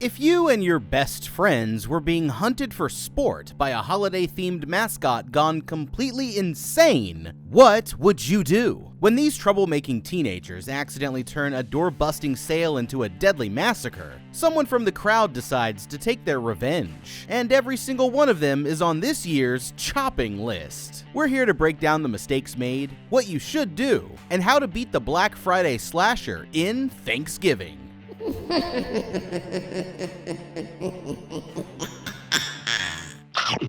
If you and your best friends were being hunted for sport by a holiday-themed mascot gone completely insane, what would you do? When these troublemaking teenagers accidentally turn a door-busting sale into a deadly massacre, someone from the crowd decides to take their revenge, and every single one of them is on this year's chopping list. We're here to break down the mistakes made, what you should do, and how to beat the Black Friday slasher in Thanksgiving.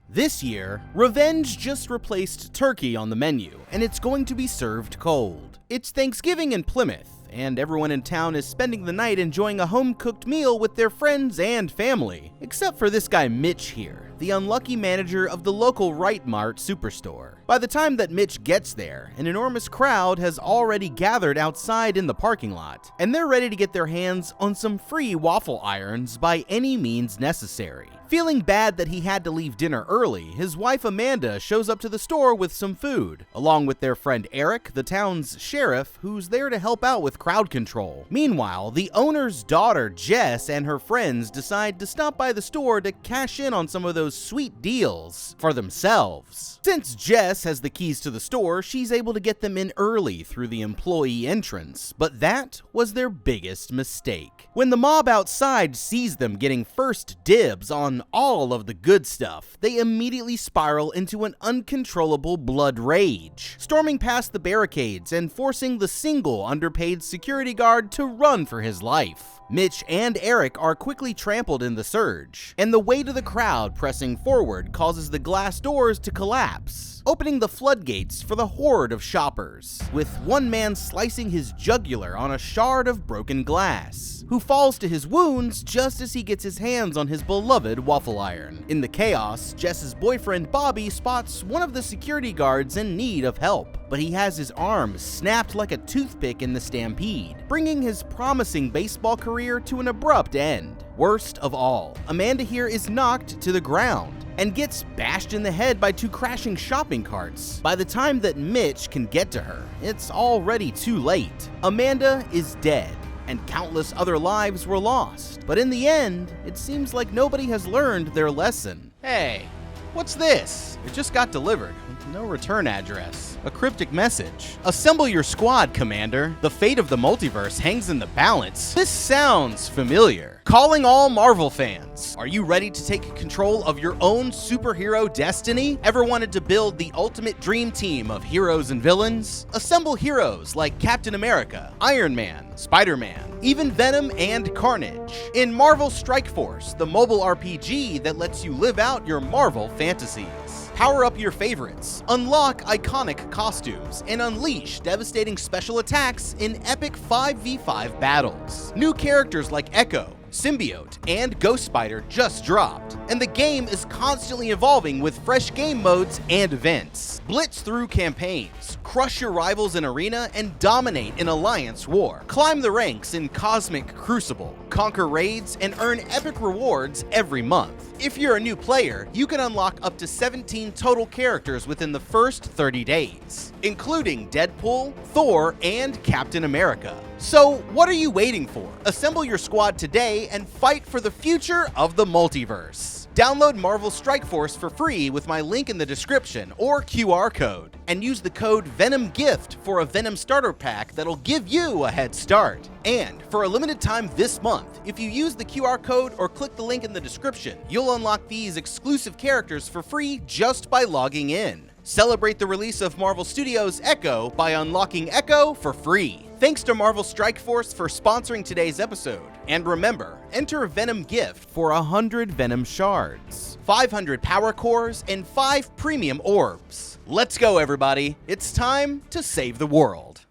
This year, revenge just replaced turkey on the menu, and it's going to be served cold. It's Thanksgiving in Plymouth, and everyone in town is spending the night enjoying a home-cooked meal with their friends and family, except for this guy Mitch here, the unlucky manager of the local Right Mart superstore. By the time that Mitch gets there, an enormous crowd has already gathered outside in the parking lot, and they're ready to get their hands on some free waffle irons by any means necessary. Feeling bad that he had to leave dinner early, his wife Amanda shows up to the store with some food, along with their friend Eric, the town's sheriff, who's there to help out with crowd control. Meanwhile, the owner's daughter Jess and her friends decide to stop by the store to cash in on some of those sweet deals for themselves. Since Jess has the keys to the store, she's able to get them in early through the employee entrance, but that was their biggest mistake. When the mob outside sees them getting first dibs on all of the good stuff, they immediately spiral into an uncontrollable blood rage, storming past the barricades and forcing the single underpaid security guard to run for his life. Mitch and Eric are quickly trampled in the surge, and the weight of the crowd pressing forward causes the glass doors to collapse, opening the floodgates for the horde of shoppers, with one man slicing his jugular on a shard of broken glass, who falls to his wounds just as he gets his hands on his beloved waffle iron. In the chaos, Jess's boyfriend Bobby spots one of the security guards in need of help, but he has his arm snapped like a toothpick in the stampede, bringing his promising baseball career to an abrupt end. Worst of all, Amanda here is knocked to the ground and gets bashed in the head by two crashing shopping carts. By the time that Mitch can get to her, it's already too late. Amanda is dead, and countless other lives were lost. But in the end, it seems like nobody has learned their lesson. Hey, what's this? It just got delivered. No return address. A cryptic message. Assemble your squad, Commander. The fate of the multiverse hangs in the balance. This sounds familiar. Calling all Marvel fans. Are you ready to take control of your own superhero destiny? Ever wanted to build the ultimate dream team of heroes and villains? Assemble heroes like Captain America, Iron Man, Spider-Man, even Venom and Carnage in Marvel Strike Force, the mobile RPG that lets you live out your Marvel fantasies. Power up your favorites, unlock iconic costumes, and unleash devastating special attacks in epic 5v5 battles. New characters like Echo, Symbiote, and Ghost Spider just dropped, and the game is constantly evolving with fresh game modes and events. Blitz through campaigns, crush your rivals in arena, and dominate in alliance war. Climb the ranks in Cosmic Crucible, conquer raids, and earn epic rewards every month. If you're a new player, you can unlock up to 17 total characters within the first 30 days, including Deadpool, Thor, and Captain America. So what are you waiting for? Assemble your squad today and fight for the future of the multiverse. Download Marvel Strike Force for free with my link in the description or QR code, and use the code VENOMGIFT for a Venom starter pack that'll give you a head start. And for a limited time this month, if you use the QR code or click the link in the description, you'll unlock these exclusive characters for free just by logging in. Celebrate the release of Marvel Studios' Echo by unlocking Echo for free. Thanks to Marvel Strike Force for sponsoring today's episode. And remember, enter Venom Gift for 100 Venom Shards, 500 Power Cores, and 5 Premium Orbs. Let's go, everybody. It's time to save the world.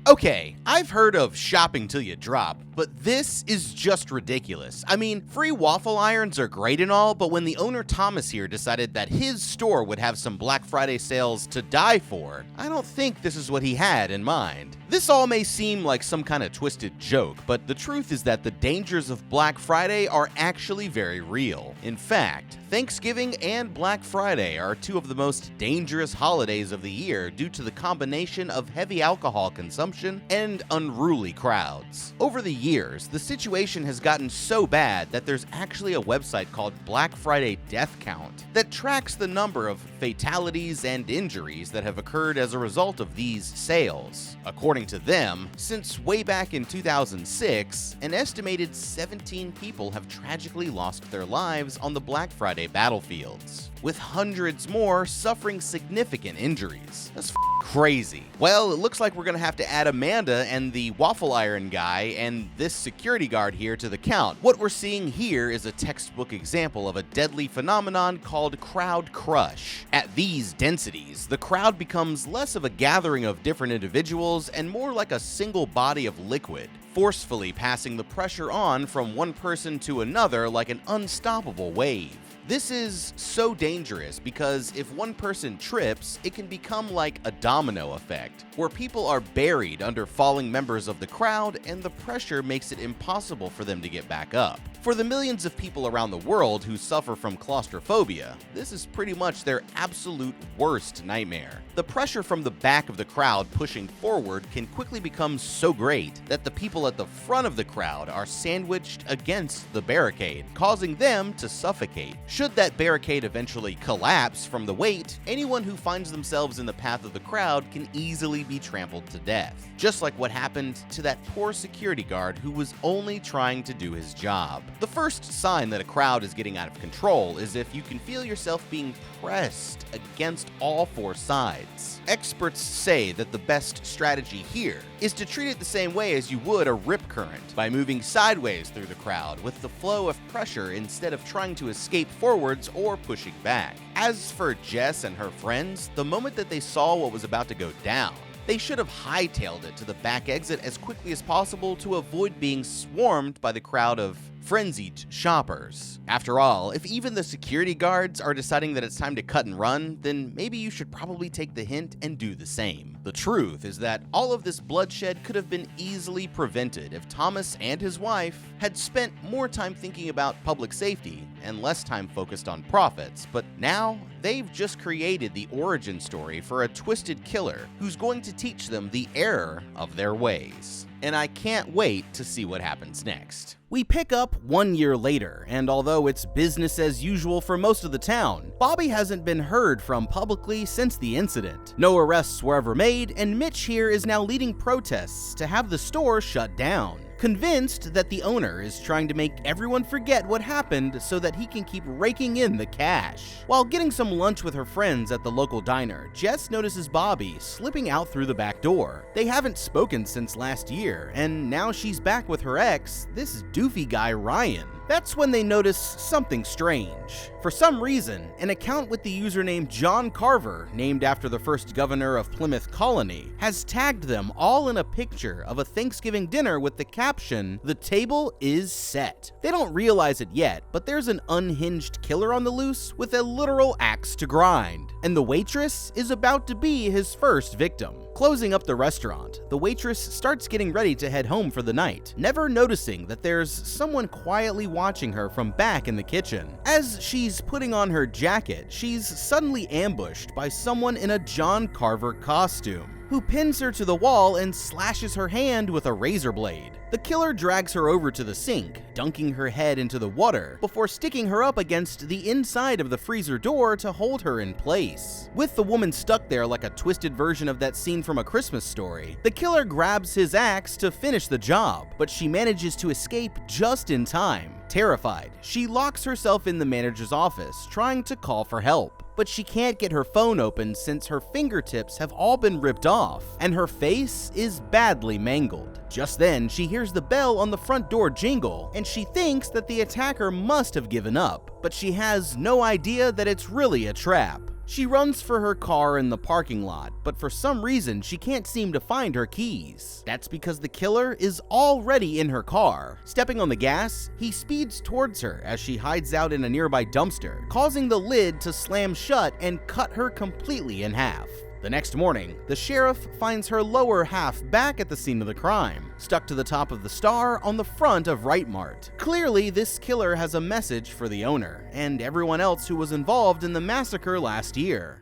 Okay, I've heard of shopping till you drop, but this is just ridiculous. I mean, free waffle irons are great and all, but when the owner Thomas here decided that his store would have some Black Friday sales to die for, I don't think this is what he had in mind. This all may seem like some kind of twisted joke, but the truth is that the dangers of Black Friday are actually very real. In fact, Thanksgiving and Black Friday are two of the most dangerous holidays of the year due to the combination of heavy alcohol consumption and unruly crowds. Over the years, the situation has gotten so bad that there's actually a website called Black Friday Death Count that tracks the number of fatalities and injuries that have occurred as a result of these sales. According to them, since way back in 2006, an estimated 17 people have tragically lost their lives on the Black Friday battlefields, with hundreds more suffering significant injuries. That's crazy. Well, it looks like we're gonna have to add Amanda and the waffle iron guy and this security guard here to the count. What we're seeing here is a textbook example of a deadly phenomenon called crowd crush. At these densities, the crowd becomes less of a gathering of different individuals and more like a single body of liquid, forcefully passing the pressure on from one person to another like an unstoppable wave. This is so dangerous because if one person trips, it can become like a domino effect, where people are buried under falling members of the crowd and the pressure makes it impossible for them to get back up. For the millions of people around the world who suffer from claustrophobia, this is pretty much their absolute worst nightmare. The pressure from the back of the crowd pushing forward can quickly become so great that the people at the front of the crowd are sandwiched against the barricade, causing them to suffocate. Should that barricade eventually collapse from the weight, anyone who finds themselves in the path of the crowd can easily be trampled to death, just like what happened to that poor security guard who was only trying to do his job. The first sign that a crowd is getting out of control is if you can feel yourself being pressed against all four sides. Experts say that the best strategy here is to treat it the same way as you would a rip current, by moving sideways through the crowd with the flow of pressure instead of trying to escape forwards or pushing back. As for Jess and her friends, the moment that they saw what was about to go down, they should have hightailed it to the back exit as quickly as possible to avoid being swarmed by the crowd of frenzied shoppers. After all, if even the security guards are deciding that it's time to cut and run, then maybe you should probably take the hint and do the same. The truth is that all of this bloodshed could have been easily prevented if Thomas and his wife had spent more time thinking about public safety and less time focused on profits, but now they've just created the origin story for a twisted killer who's going to teach them the error of their ways. And I can't wait to see what happens next. We pick up 1 year later, and although it's business as usual for most of the town, Bobby hasn't been heard from publicly since the incident. No arrests were ever made, and Mitch here is now leading protests to have the store shut down, convinced that the owner is trying to make everyone forget what happened so that he can keep raking in the cash. While getting some lunch with her friends at the local diner, Jess notices Bobby slipping out through the back door. They haven't spoken since last year, and now she's back with her ex, this doofy guy Ryan. That's when they notice something strange. For some reason, an account with the username John Carver, named after the first governor of Plymouth Colony, has tagged them all in a picture of a Thanksgiving dinner with the caption, "The table is set." They don't realize it yet, but there's an unhinged killer on the loose with a literal axe to grind, and the waitress is about to be his first victim. Closing up the restaurant, the waitress starts getting ready to head home for the night, never noticing that there's someone quietly watching her from back in the kitchen. As she's putting on her jacket, she's suddenly ambushed by someone in a John Carver costume, who pins her to the wall and slashes her hand with a razor blade. The killer drags her over to the sink, dunking her head into the water before sticking her up against the inside of the freezer door to hold her in place. With the woman stuck there like a twisted version of that scene from A Christmas Story, the killer grabs his axe to finish the job, but she manages to escape just in time. Terrified, she locks herself in the manager's office, trying to call for help. But she can't get her phone open since her fingertips have all been ripped off, and her face is badly mangled. Just then, she hears the bell on the front door jingle, and she thinks that the attacker must have given up, but she has no idea that it's really a trap. She runs for her car in the parking lot, but for some reason she can't seem to find her keys. That's because the killer is already in her car. Stepping on the gas, he speeds towards her as she hides out in a nearby dumpster, causing the lid to slam shut and cut her completely in half. The next morning, the sheriff finds her lower half back at the scene of the crime, stuck to the top of the star on the front of Right Mart. Clearly, this killer has a message for the owner, and everyone else who was involved in the massacre last year.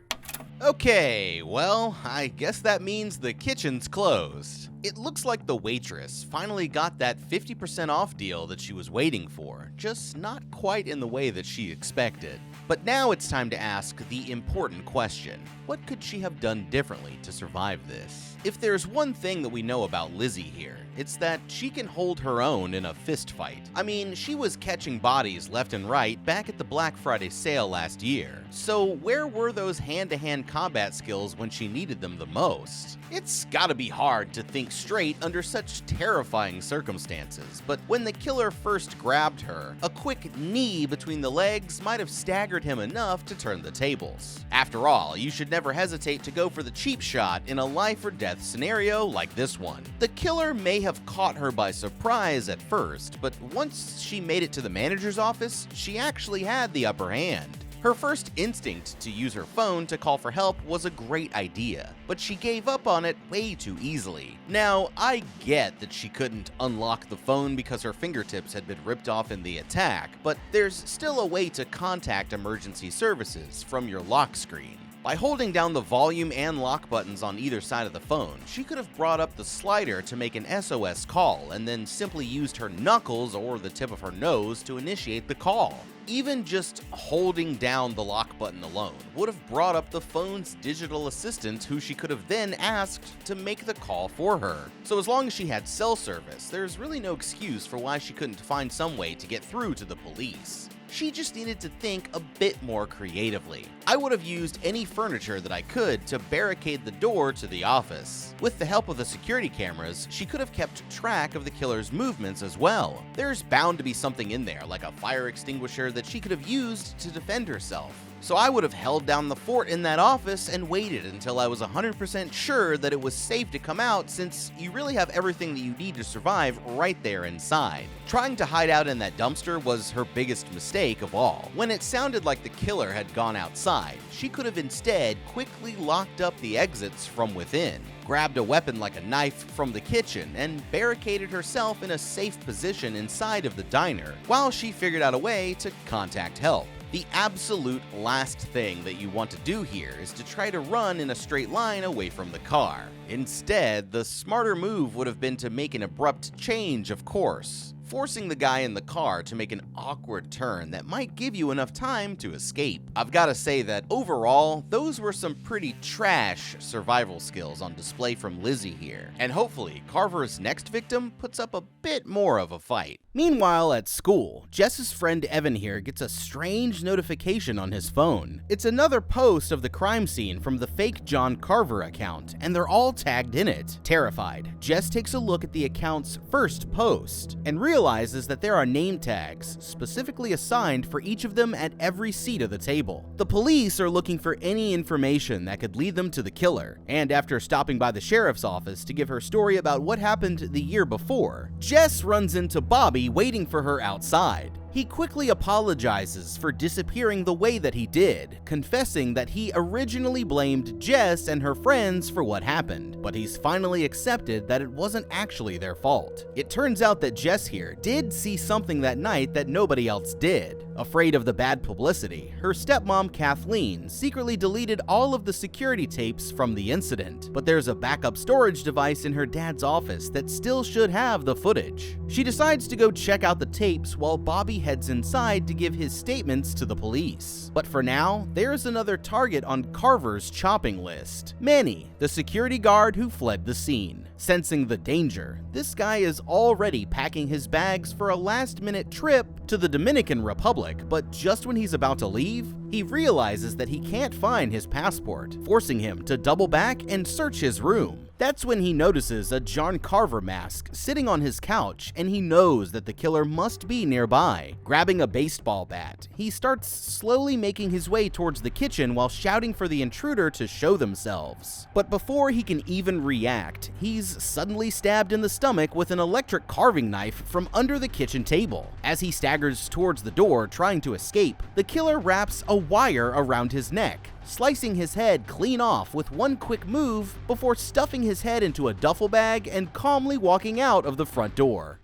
Okay, well, I guess that means the kitchen's closed. It looks like the waitress finally got that 50% off deal that she was waiting for, just not quite in the way that she expected. But now it's time to ask the important question. What could she have done differently to survive this? If there's one thing that we know about Lizzie here, it's that she can hold her own in a fist fight. I mean, she was catching bodies left and right back at the Black Friday sale last year. So where were those hand-to-hand combat skills when she needed them the most? It's gotta be hard to think straight under such terrifying circumstances, but when the killer first grabbed her, a quick knee between the legs might have staggered him enough to turn the tables. After all, you should never hesitate to go for the cheap shot in a life or death scenario like this one. The killer may have caught her by surprise at first, but once she made it to the manager's office, she actually had the upper hand. Her first instinct to use her phone to call for help was a great idea, but she gave up on it way too easily. Now, I get that she couldn't unlock the phone because her fingertips had been ripped off in the attack, but there's still a way to contact emergency services from your lock screen. By holding down the volume and lock buttons on either side of the phone, she could have brought up the slider to make an SOS call and then simply used her knuckles or the tip of her nose to initiate the call. Even just holding down the lock button alone would have brought up the phone's digital assistant, who she could have then asked to make the call for her. So as long as she had cell service, there's really no excuse for why she couldn't find some way to get through to the police. She just needed to think a bit more creatively. I would have used any furniture that I could to barricade the door to the office. With the help of the security cameras, she could have kept track of the killer's movements as well. There's bound to be something in there, like a fire extinguisher, that she could have used to defend herself. So I would have held down the fort in that office and waited until I was 100% sure that it was safe to come out, since you really have everything that you need to survive right there inside. Trying to hide out in that dumpster was her biggest mistake of all. When it sounded like the killer had gone outside, she could have instead quickly locked up the exits from within, grabbed a weapon like a knife from the kitchen, and barricaded herself in a safe position inside of the diner while she figured out a way to contact help. The absolute last thing that you want to do here is to try to run in a straight line away from the car. Instead, the smarter move would have been to make an abrupt change of course, forcing the guy in the car to make an awkward turn that might give you enough time to escape. I've got to say that overall, those were some pretty trash survival skills on display from Lizzie here, and hopefully Carver's next victim puts up a bit more of a fight. Meanwhile, at school, Jess's friend Evan here gets a strange notification on his phone. It's another post of the crime scene from the fake John Carver account, and they're all tagged in it. Terrified, Jess takes a look at the account's first post and realizes that there are name tags specifically assigned for each of them at every seat of the table. The police are looking for any information that could lead them to the killer, and after stopping by the sheriff's office to give her story about what happened the year before, Jess runs into Bobby waiting for her outside. He quickly apologizes for disappearing the way that he did, confessing that he originally blamed Jess and her friends for what happened, but he's finally accepted that it wasn't actually their fault. It turns out that Jess here did see something that night that nobody else did. Afraid of the bad publicity, her stepmom Kathleen secretly deleted all of the security tapes from the incident, but there's a backup storage device in her dad's office that still should have the footage. She decides to go check out the tapes while Bobby heads inside to give his statements to the police. But for now, there's another target on Carver's chopping list: Manny, the security guard who fled the scene. Sensing the danger, this guy is already packing his bags for a last-minute trip to the Dominican Republic, but just when he's about to leave, he realizes that he can't find his passport, forcing him to double back and search his room. That's when he notices a John Carver mask sitting on his couch, and he knows that the killer must be nearby. Grabbing a baseball bat, he starts slowly making his way towards the kitchen while shouting for the intruder to show themselves. But before he can even react, he's suddenly stabbed in the stomach with an electric carving knife from under the kitchen table. As he staggers towards the door trying to escape, the killer wraps a wire around his neck, slicing his head clean off with one quick move before stuffing his head into a duffel bag and calmly walking out of the front door.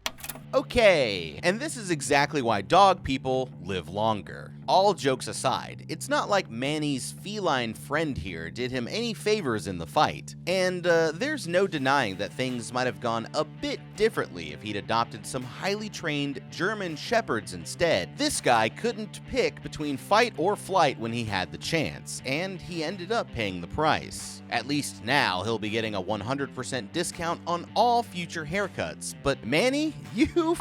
Okay, and this is exactly why dog people live longer. All jokes aside, it's not like Manny's feline friend here did him any favors in the fight, and there's no denying that things might have gone a bit differently if he'd adopted some highly trained German shepherds instead. This guy couldn't pick between fight or flight when he had the chance, and he ended up paying the price. At least now he'll be getting a 100% discount on all future haircuts, but Manny, you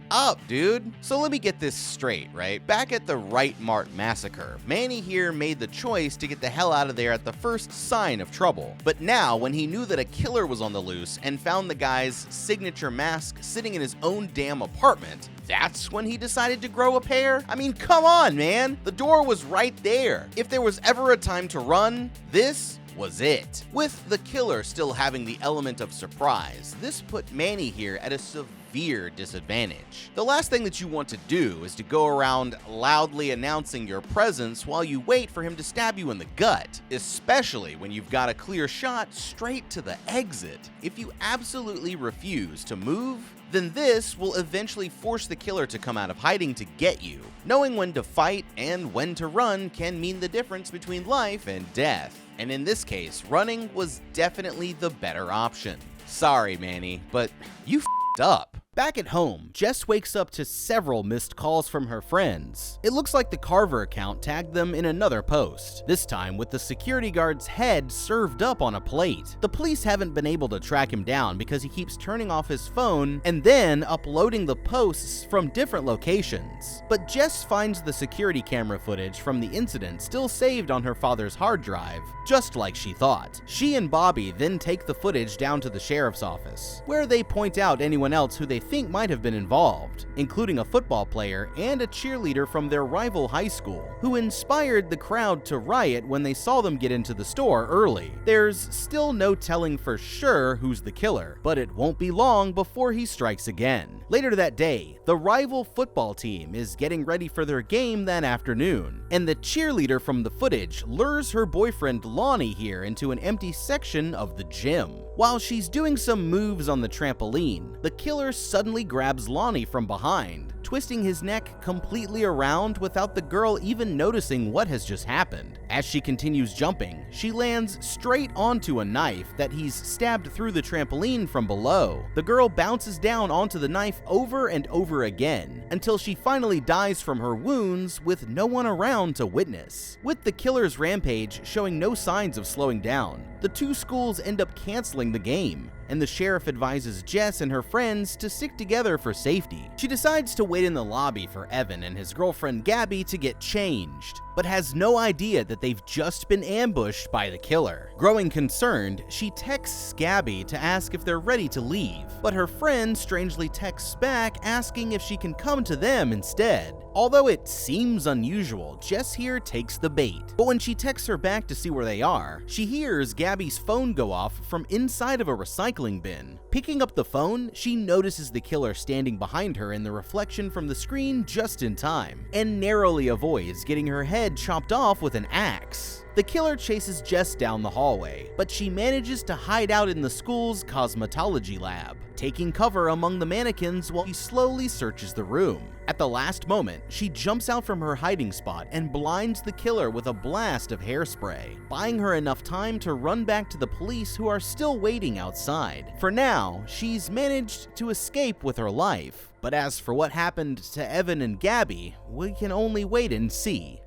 up, dude. So let me get this straight, right? Back at the Right Mart Massacre, Manny here made the choice to get the hell out of there at the first sign of trouble. But now, when he knew that a killer was on the loose and found the guy's signature mask sitting in his own damn apartment, that's when he decided to grow a pair? I mean, come on, man. The door was right there. If there was ever a time to run, this was it. With the killer still having the element of surprise, this put Manny here at a severe disadvantage. The last thing that you want to do is to go around loudly announcing your presence while you wait for him to stab you in the gut, especially when you've got a clear shot straight to the exit. If you absolutely refuse to move, then this will eventually force the killer to come out of hiding to get you. Knowing when to fight and when to run can mean the difference between life and death. And in this case, running was definitely the better option. Sorry, Manny, but you f***ed up. Back at home, Jess wakes up to several missed calls from her friends. It looks like the Carver account tagged them in another post, this time with the security guard's head served up on a plate. The police haven't been able to track him down because he keeps turning off his phone and then uploading the posts from different locations. But Jess finds the security camera footage from the incident still saved on her father's hard drive, just like she thought. She and Bobby then take the footage down to the sheriff's office, where they point out anyone else who they think might have been involved, including a football player and a cheerleader from their rival high school, who inspired the crowd to riot when they saw them get into the store early. There's still no telling for sure who's the killer, but it won't be long before he strikes again. Later that day, the rival football team is getting ready for their game that afternoon, and the cheerleader from the footage lures her boyfriend Lonnie here into an empty section of the gym. While she's doing some moves on the trampoline, the killer suddenly grabs Lonnie from behind, twisting his neck completely around without the girl even noticing what has just happened. As she continues jumping, she lands straight onto a knife that he's stabbed through the trampoline from below. The girl bounces down onto the knife over and over again, until she finally dies from her wounds with no one around to witness. With the killer's rampage showing no signs of slowing down, the two schools end up canceling the game, and the sheriff advises Jess and her friends to stick together for safety. She decides to wait in the lobby for Evan and his girlfriend Gabby to get changed, but has no idea that they've just been ambushed by the killer. Growing concerned, she texts Gabby to ask if they're ready to leave, but her friend strangely texts back asking if she can come to them instead. Although it seems unusual, Jess here takes the bait. But when she texts her back to see where they are, she hears Gabby's phone go off from inside of a recycling bin. Picking up the phone, she notices the killer standing behind her in the reflection from the screen just in time, and narrowly avoids getting her head chopped off with an axe. The killer chases Jess down the hallway, but she manages to hide out in the school's cosmetology lab, taking cover among the mannequins while he slowly searches the room. At the last moment, she jumps out from her hiding spot and blinds the killer with a blast of hairspray, buying her enough time to run back to the police who are still waiting outside. For now, she's managed to escape with her life, but as for what happened to Evan and Gabby, we can only wait and see.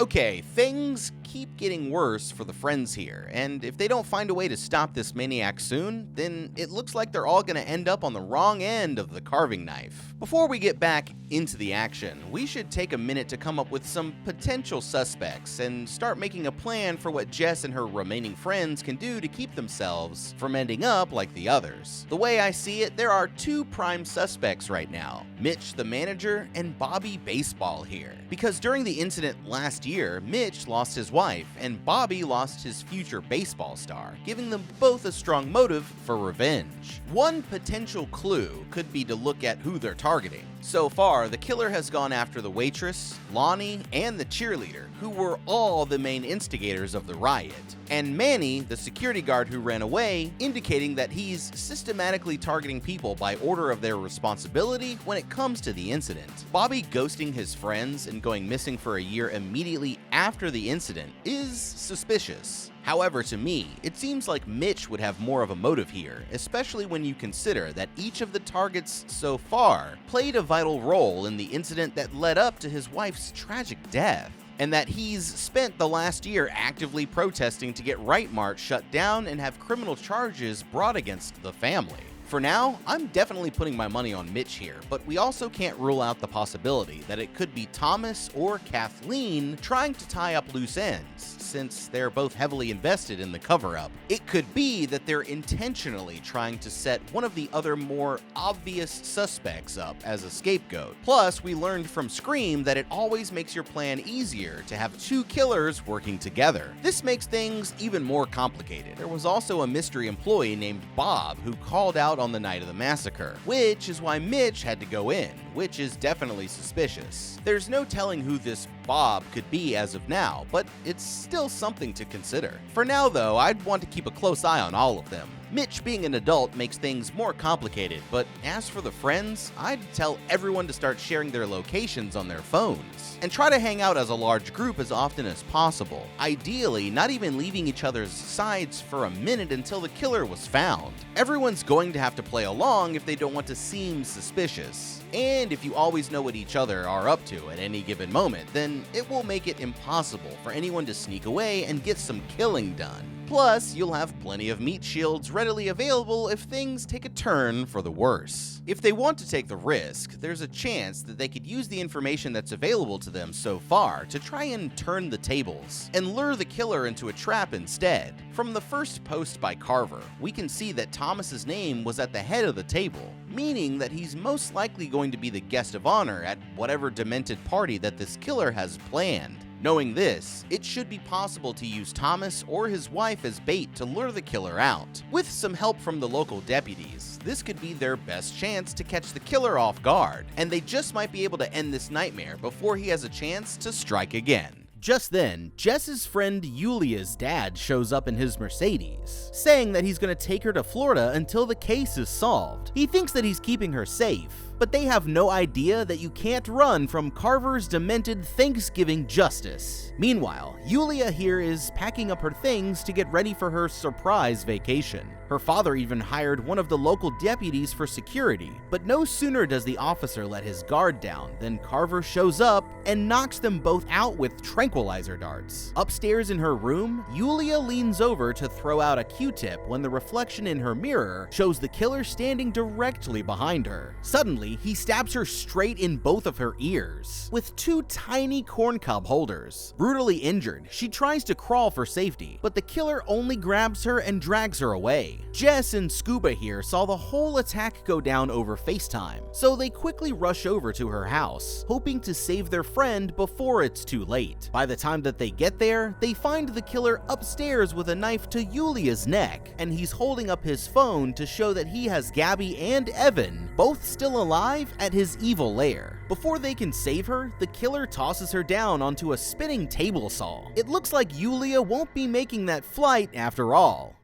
Okay, things keep getting worse for the friends here, and if they don't find a way to stop this maniac soon, then it looks like they're all gonna end up on the wrong end of the carving knife. Before we get back into the action, we should take a minute to come up with some potential suspects and start making a plan for what Jess and her remaining friends can do to keep themselves from ending up like the others. The way I see it, there are two prime suspects right now, Mitch the manager and Bobby Baseball here, because during the incident last year, Mitch lost his wife and Bobby lost his future baseball star, giving them both a strong motive for revenge. One potential clue could be to look at who they're targeting. So far, the killer has gone after the waitress, Lonnie, and the cheerleader, who were all the main instigators of the riot, and Manny, the security guard who ran away, indicating that he's systematically targeting people by order of their responsibility when it comes to the incident. Bobby ghosting his friends and going missing for a year immediately after the incident is suspicious. However, to me, it seems like Mitch would have more of a motive here, especially when you consider that each of the targets so far played a vital role in the incident that led up to his wife's tragic death, and that he's spent the last year actively protesting to get Right Mart shut down and have criminal charges brought against the family. For now, I'm definitely putting my money on Mitch here, but we also can't rule out the possibility that it could be Thomas or Kathleen trying to tie up loose ends, since they're both heavily invested in the cover-up. It could be that they're intentionally trying to set one of the other more obvious suspects up as a scapegoat. Plus, we learned from Scream that it always makes your plan easier to have two killers working together. This makes things even more complicated. There was also a mystery employee named Bob who called out on the night of the massacre, which is why Mitch had to go in, which is definitely suspicious. There's no telling who this Bob could be as of now, but it's still something to consider. For now though, I'd want to keep a close eye on all of them. Mitch being an adult makes things more complicated, but as for the friends, I'd tell everyone to start sharing their locations on their phones, and try to hang out as a large group as often as possible. Ideally, not even leaving each other's sides for a minute until the killer was found. Everyone's going to have to play along if they don't want to seem suspicious. And if you always know what each other are up to at any given moment, then it will make it impossible for anyone to sneak away and get some killing done. Plus, you'll have plenty of meat shields readily available if things take a turn for the worse. If they want to take the risk, there's a chance that they could use the information that's available to them so far to try and turn the tables, and lure the killer into a trap instead. From the first post by Carver, we can see that Thomas's name was at the head of the table, meaning that he's most likely going to be the guest of honor at whatever demented party that this killer has planned. Knowing this, it should be possible to use Thomas or his wife as bait to lure the killer out. With some help from the local deputies, this could be their best chance to catch the killer off guard, and they just might be able to end this nightmare before he has a chance to strike again. Just then, Jess's friend Yulia's dad shows up in his Mercedes, saying that he's going to take her to Florida until the case is solved. He thinks that he's keeping her safe, but they have no idea that you can't run from Carver's demented Thanksgiving justice. Meanwhile, Yulia here is packing up her things to get ready for her surprise vacation. Her father even hired one of the local deputies for security, but no sooner does the officer let his guard down than Carver shows up and knocks them both out with tranquilizer darts. Upstairs in her room, Yulia leans over to throw out a Q-tip when the reflection in her mirror shows the killer standing directly behind her. Suddenly, he stabs her straight in both of her ears with two tiny corncob holders. Brutally injured, she tries to crawl for safety, but the killer only grabs her and drags her away. Jess and Scuba here saw the whole attack go down over FaceTime, so they quickly rush over to her house, hoping to save their friend before it's too late. By the time that they get there, they find the killer upstairs with a knife to Yulia's neck, and he's holding up his phone to show that he has Gabby and Evan both still alive at his evil lair. Before they can save her, the killer tosses her down onto a spinning table saw. It looks like Yulia won't be making that flight after all.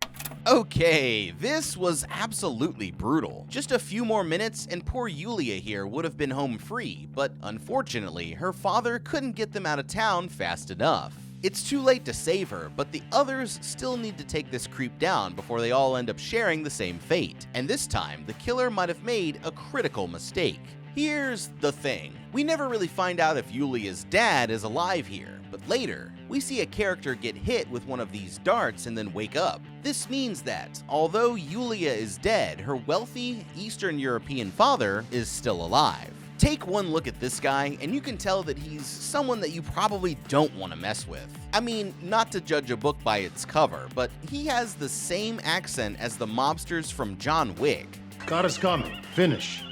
Okay, this was absolutely brutal. Just a few more minutes and poor Yulia here would have been home free, but unfortunately, her father couldn't get them out of town fast enough. It's too late to save her, but the others still need to take this creep down before they all end up sharing the same fate. And this time, the killer might have made a critical mistake. Here's the thing. We never really find out if Yulia's dad is alive here, but later, we see a character get hit with one of these darts and then wake up. This means that, although Yulia is dead, her wealthy Eastern European father is still alive. Take one look at this guy, and you can tell that he's someone that you probably don't want to mess with. I mean, not to judge a book by its cover, but he has the same accent as the mobsters from John Wick. Got us coming. Finish.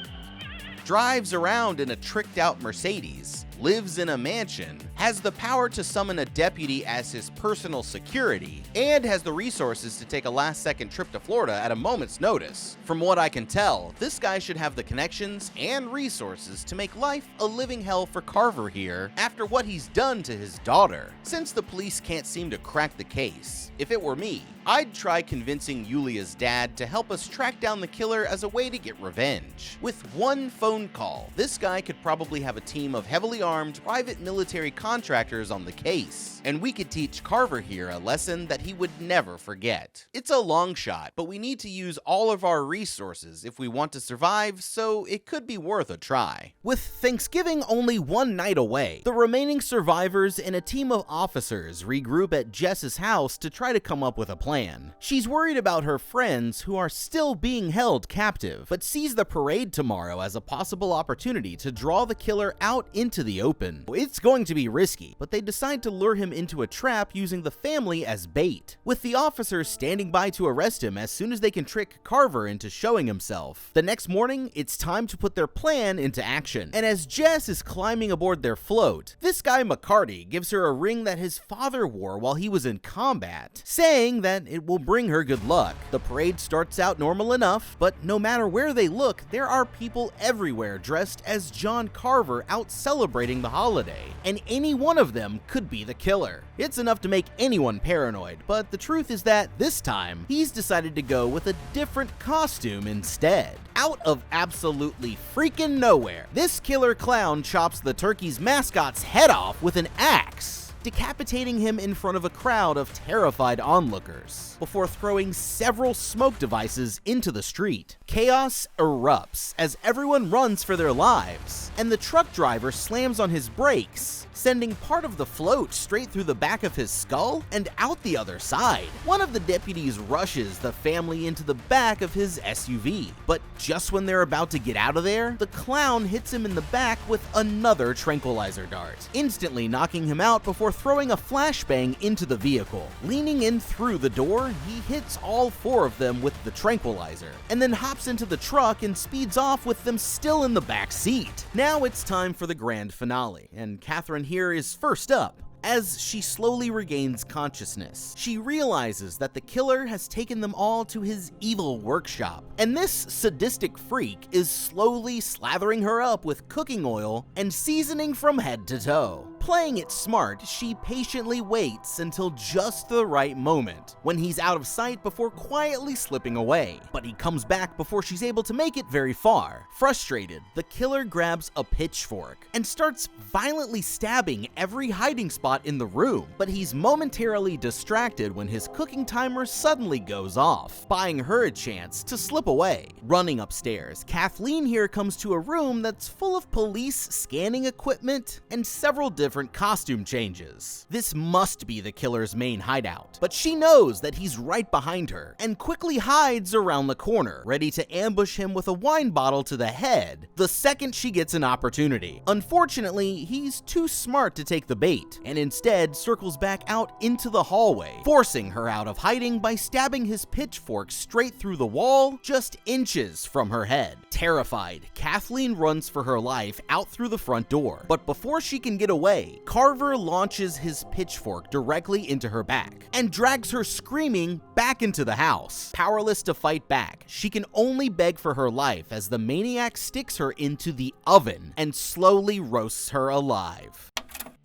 Drives around in a tricked-out Mercedes, lives in a mansion, has the power to summon a deputy as his personal security, and has the resources to take a last-second trip to Florida at a moment's notice. From what I can tell, this guy should have the connections and resources to make life a living hell for Carver here after what he's done to his daughter. Since the police can't seem to crack the case, if it were me, I'd try convincing Yulia's dad to help us track down the killer as a way to get revenge. With one phone call, this guy could probably have a team of heavily armed private military contractors on the case, and we could teach Carver here a lesson that he would never forget. It's a long shot, but we need to use all of our resources if we want to survive, so it could be worth a try. With Thanksgiving only one night away, the remaining survivors and a team of officers regroup at Jess's house to try to come up with a plan. She's worried about her friends who are still being held captive, but sees the parade tomorrow as a possible opportunity to draw the killer out into the open. It's going to be risky, but they decide to lure him into a trap using the family as bait, with the officers standing by to arrest him as soon as they can trick Carver into showing himself. The next morning, it's time to put their plan into action, and as Jess is climbing aboard their float, this guy McCarty gives her a ring that his father wore while he was in combat, saying that it will bring her good luck. The parade starts out normal enough, but no matter where they look, there are people everywhere dressed as John Carver out celebrating the holiday, and any one of them could be the killer. It's enough to make anyone paranoid, but the truth is that this time, he's decided to go with a different costume instead. Out of absolutely freaking nowhere, this killer clown chops the turkey's mascot's head off with an axe, decapitating him in front of a crowd of terrified onlookers, before throwing several smoke devices into the street. Chaos erupts as everyone runs for their lives, and the truck driver slams on his brakes, sending part of the float straight through the back of his skull and out the other side. One of the deputies rushes the family into the back of his SUV, but just when they're about to get out of there, the clown hits him in the back with another tranquilizer dart, instantly knocking him out before throwing a flashbang into the vehicle. Leaning in through the door, he hits all four of them with the tranquilizer, and then hops into the truck and speeds off with them still in the back seat. Now it's time for the grand finale, and Catherine here is first up. As she slowly regains consciousness, she realizes that the killer has taken them all to his evil workshop, and this sadistic freak is slowly slathering her up with cooking oil and seasoning from head to toe. Playing it smart, she patiently waits until just the right moment, when he's out of sight before quietly slipping away. But he comes back before she's able to make it very far. Frustrated, the killer grabs a pitchfork and starts violently stabbing every hiding spot in the room, but he's momentarily distracted when his cooking timer suddenly goes off, buying her a chance to slip away. Running upstairs, Kathleen here comes to a room that's full of police scanning equipment and several different costume changes. This must be the killer's main hideout, but she knows that he's right behind her and quickly hides around the corner, ready to ambush him with a wine bottle to the head the second she gets an opportunity. Unfortunately, he's too smart to take the bait, and instead circles back out into the hallway, forcing her out of hiding by stabbing his pitchfork straight through the wall just inches from her head. Terrified, Kathleen runs for her life out through the front door, but before she can get away, Carver launches his pitchfork directly into her back and drags her screaming back into the house. Powerless to fight back, she can only beg for her life as the maniac sticks her into the oven and slowly roasts her alive.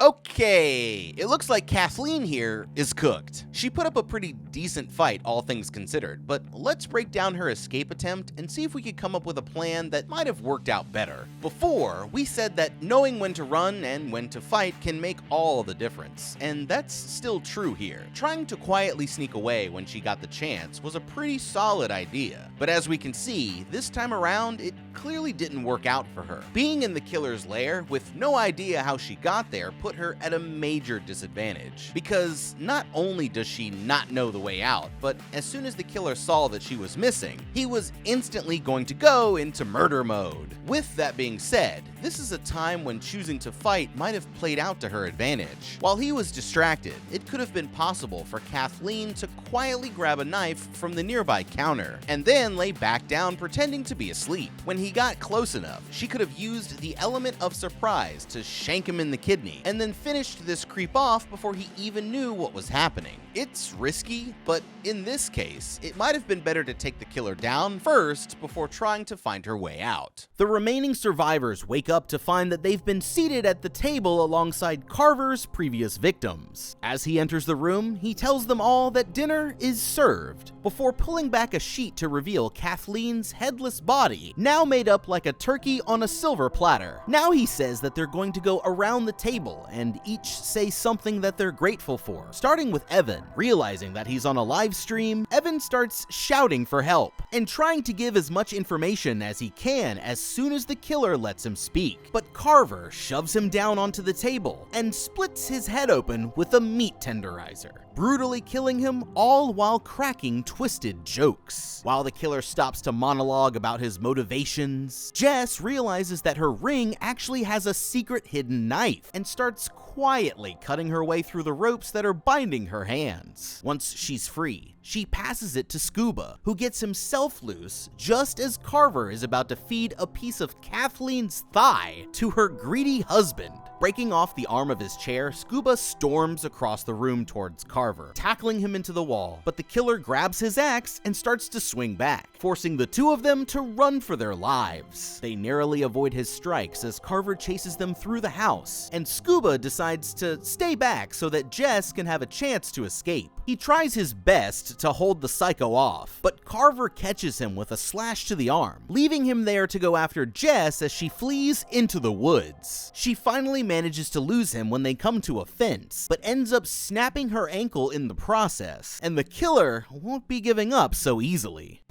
Okay, it looks like Kathleen here is cooked. She put up a pretty decent fight, all things considered, but let's break down her escape attempt and see if we could come up with a plan that might have worked out better. Before, we said that knowing when to run and when to fight can make all the difference, and that's still true here. Trying to quietly sneak away when she got the chance was a pretty solid idea, but as we can see, this time around, it clearly didn't work out for her. Being in the killer's lair with no idea how she got there put her at a major disadvantage, because not only does she not know the way out, but as soon as the killer saw that she was missing, he was instantly going to go into murder mode. With that being said, this is a time when choosing to fight might have played out to her advantage. While he was distracted, it could have been possible for Kathleen to quietly grab a knife from the nearby counter, and then lay back down pretending to be asleep. When he got close enough, she could have used the element of surprise to shank him in the kidney, and then finished this creep off before he even knew what was happening. It's risky, but in this case, it might have been better to take the killer down first before trying to find her way out. The remaining survivors wake up to find that they've been seated at the table alongside Carver's previous victims. As he enters the room, he tells them all that dinner is served, before pulling back a sheet to reveal Kathleen's headless body, now made up like a turkey on a silver platter. Now he says that they're going to go around the table and each say something that they're grateful for, starting with Evan. Realizing that he's on a live stream, Evan starts shouting for help and trying to give as much information as he can as soon as the killer lets him speak. But Carver shoves him down onto the table and splits his head open with a meat tenderizer, brutally killing him, all while cracking twisted jokes. While the killer stops to monologue about his motivations, Jess realizes that her ring actually has a secret hidden knife and starts quietly cutting her way through the ropes that are binding her hands. Once she's free, she passes it to Scuba, who gets himself loose just as Carver is about to feed a piece of Kathleen's thigh to her greedy husband. Breaking off the arm of his chair, Scuba storms across the room towards Carver, tackling him into the wall, but the killer grabs his axe and starts to swing back, forcing the two of them to run for their lives. They narrowly avoid his strikes as Carver chases them through the house, and Scuba decides to stay back so that Jess can have a chance to escape. He tries his best to hold the psycho off, but Carver catches him with a slash to the arm, leaving him there to go after Jess as she flees into the woods. She finally manages to lose him when they come to a fence, but ends up snapping her ankle in the process, and the killer won't be giving up so easily.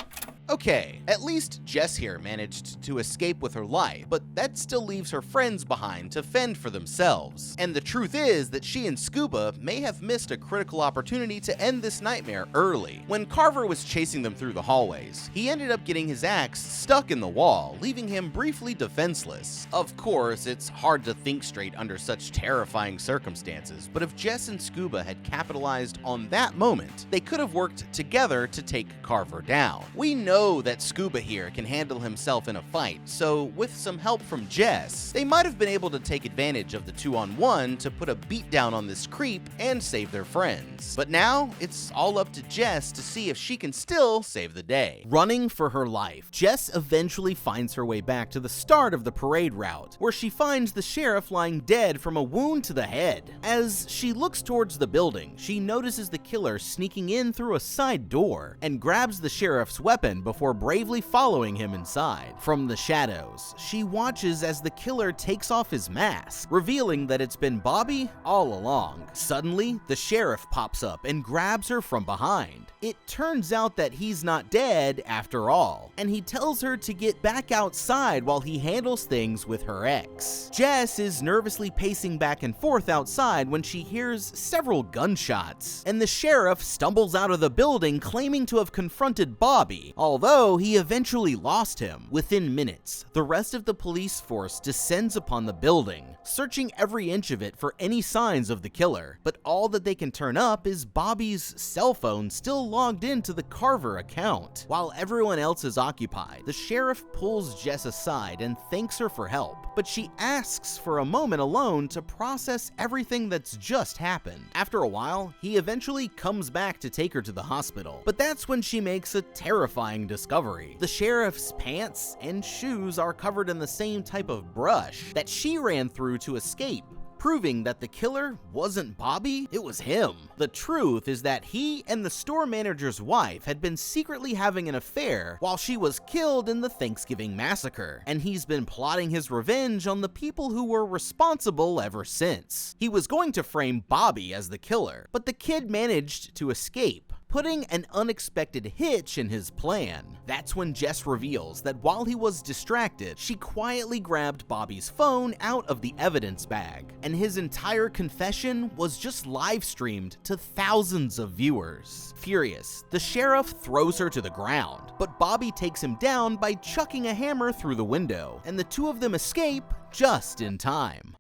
Okay, at least Jess here managed to escape with her life, but that still leaves her friends behind to fend for themselves. And the truth is that she and Scuba may have missed a critical opportunity to end this nightmare early. When Carver was chasing them through the hallways, he ended up getting his axe stuck in the wall, leaving him briefly defenseless. Of course, it's hard to think straight under such terrifying circumstances, but if Jess and Scuba had capitalized on that moment, they could have worked together to take Carver down. We know that Scuba here can handle himself in a fight, so with some help from Jess, they might have been able to take advantage of the 2-on-1 to put a beat down on this creep and save their friends. But now, it's all up to Jess to see if she can still save the day. Running for her life, Jess eventually finds her way back to the start of the parade route, where she finds the sheriff lying dead from a wound to the head. As she looks towards the building, she notices the killer sneaking in through a side door and grabs the sheriff's weapon before bravely following him inside. From the shadows, she watches as the killer takes off his mask, revealing that it's been Bobby all along. Suddenly, the sheriff pops up and grabs her from behind. It turns out that he's not dead after all, and he tells her to get back outside while he handles things with her ex. Jess is nervously pacing back and forth outside when she hears several gunshots, and the sheriff stumbles out of the building claiming to have confronted Bobby, although he eventually lost him. Within minutes, the rest of the police force descends upon the building, searching every inch of it for any signs of the killer, but all that they can turn up is Bobby's cell phone still logged into the Carver account. While everyone else is occupied, the sheriff pulls Jess aside and thanks her for help, but she asks for a moment alone to process everything that's just happened. After a while, he eventually comes back to take her to the hospital, but that's when she makes a terrifying discovery. The sheriff's pants and shoes are covered in the same type of brush that she ran through to escape, proving that the killer wasn't Bobby, it was him. The truth is that he and the store manager's wife had been secretly having an affair while she was killed in the Thanksgiving massacre, and he's been plotting his revenge on the people who were responsible ever since. He was going to frame Bobby as the killer, but the kid managed to escape, putting an unexpected hitch in his plan. That's when Jess reveals that while he was distracted, she quietly grabbed Bobby's phone out of the evidence bag, and his entire confession was just live streamed to thousands of viewers. Furious, the sheriff throws her to the ground, but Bobby takes him down by chucking a hammer through the window, and the two of them escape just in time.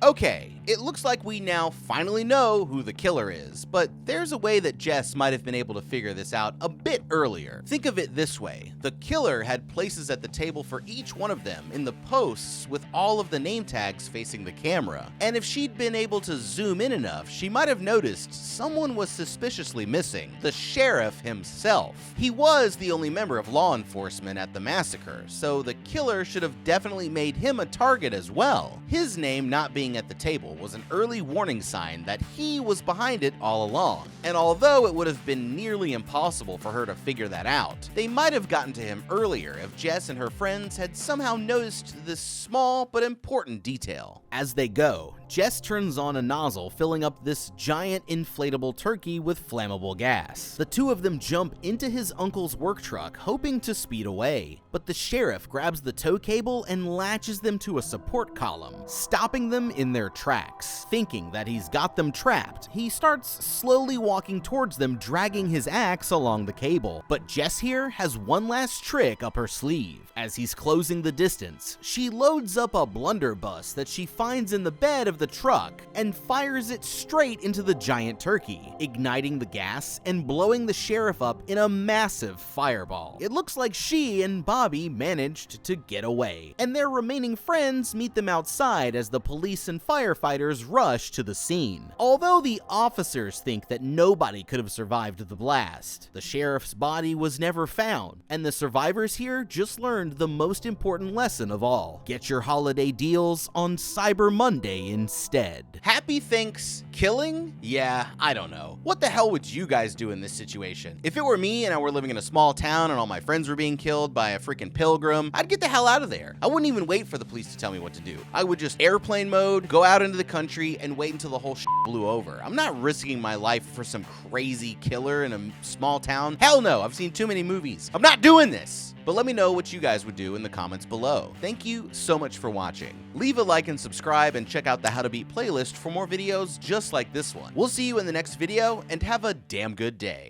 Okay, it looks like we now finally know who the killer is, but there's a way that Jess might have been able to figure this out a bit earlier. Think of it this way: the killer had places at the table for each one of them in the posts with all of the name tags facing the camera. And if she'd been able to zoom in enough, she might have noticed someone was suspiciously missing: the sheriff himself. He was the only member of law enforcement at the massacre, so the killer should have definitely made him a target as well. His name not being at the table was an early warning sign that he was behind it all along. And although it would have been nearly impossible for her to figure that out, they might have gotten to him earlier if Jess and her friends had somehow noticed this small but important detail. As they go, Jess turns on a nozzle filling up this giant inflatable turkey with flammable gas. The two of them jump into his uncle's work truck, hoping to speed away, but the sheriff grabs the tow cable and latches them to a support column, stopping them in their tracks. Thinking that he's got them trapped, he starts slowly walking towards them, dragging his axe along the cable. But Jess here has one last trick up her sleeve. As he's closing the distance, she loads up a blunderbuss that she finds in the bed of the truck and fires it straight into the giant turkey, igniting the gas and blowing the sheriff up in a massive fireball. It looks like she and Bobby managed to get away, and their remaining friends meet them outside as the police and firefighters rush to the scene. Although the officers think that nobody could have survived the blast, the sheriff's body was never found, and the survivors here just learned the most important lesson of all: get your holiday deals on Cyber Monday instead. Happy Thanksgiving? Yeah, I don't know. What the hell would you guys do in this situation? If it were me and I were living in a small town and all my friends were being killed by a freaking pilgrim, I'd get the hell out of there. I wouldn't even wait for the police to tell me what to do. I would just airplane mode, go out into the country, and wait until the whole shit blew over. I'm not risking my life for some crazy killer in a small town. Hell no, I've seen too many movies. I'm not doing this. But let me know what you guys would do in the comments below. Thank you so much for watching. Leave a like and subscribe, and check out the How to Beat playlist for more videos just like this one. We'll see you in the next video, and have a damn good day.